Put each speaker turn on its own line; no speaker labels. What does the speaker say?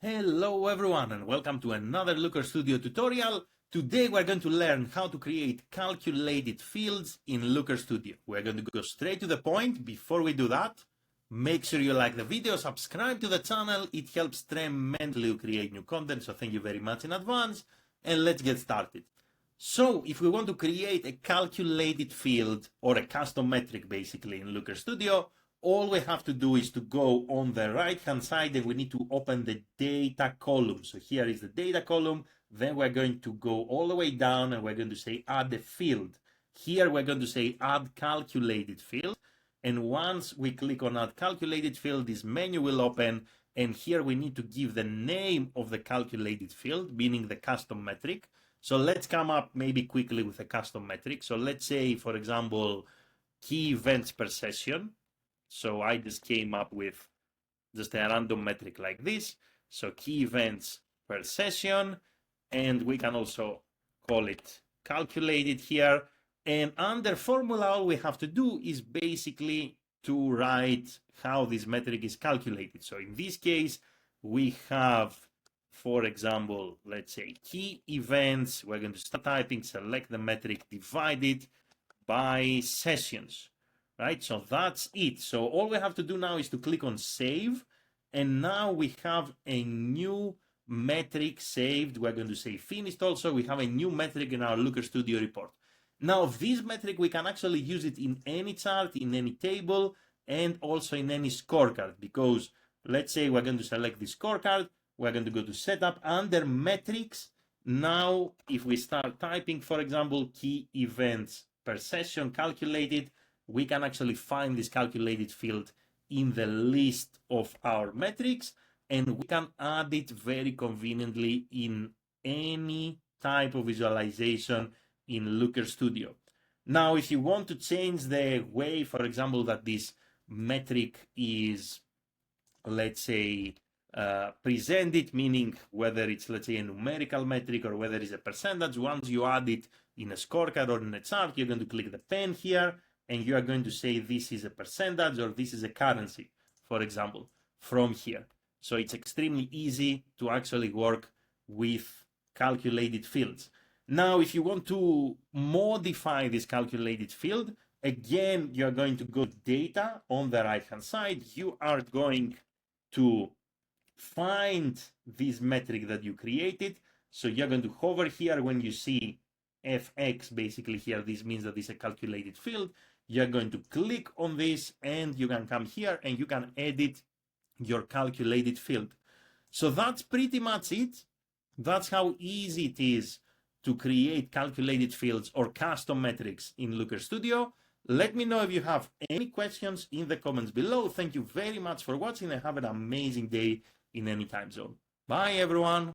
Hello everyone and welcome to another Looker Studio tutorial. Today we're going to learn how to create calculated fields in Looker Studio. We're going to go straight to the point. Before we do that, make sure you like the video, subscribe to the channel. It helps tremendously to create new content, so thank you very much in advance. And let's get started. So if we want to create a calculated field or a custom metric basically in Looker Studio, all we have to do is to go on the right hand side and we need to open the data column. So here is the data column. Then we're going to go all the way down and we're going to say add a field. Here we're going to say add calculated field. And once we click on add calculated field, this menu will open. And here we need to give the name of the calculated field, meaning the custom metric. So let's come up maybe quickly with a custom metric. So let's say, for example, key events per session. So I just came up with just a random metric like this. So key events per session, and we can also call it calculated here. And under formula, all we have to do is basically to write how this metric is calculated. So in this case, we have, for example, let's say key events. We're going to start typing, select the metric, divide it by sessions. Right, so that's it. So all we have to do now is to click on save, and now we have a new metric saved. We're going to say finished also. We have a new metric in our Looker Studio report. Now this metric, we can actually use it in any chart, in any table, and also in any scorecard, because let's say we're going to select the scorecard. We're going to go to setup under metrics. Now if we start typing, for example, key events per session calculated, we can actually find this calculated field in the list of our metrics, and we can add it very conveniently in any type of visualization in Looker Studio. Now, if you want to change the way, for example, that this metric is, let's say, presented, meaning whether it's, let's say, a numerical metric or whether it's a percentage, once you add it in a scorecard or in a chart, you're going to click the pen here, and you are going to say this is a percentage or this is a currency, for example, from here. So it's extremely easy to actually work with calculated fields. Now, if you want to modify this calculated field, again, you're going to go to data on the right-hand side. You are going to find this metric that you created. So you're going to hover here when you see FX, basically here, this means that this is a calculated field. You're going to click on this and you can come here and you can edit your calculated field. So that's pretty much it. That's how easy it is to create calculated fields or custom metrics in Looker Studio. Let me know if you have any questions in the comments below. Thank you very much for watching and have an amazing day in any time zone. Bye everyone.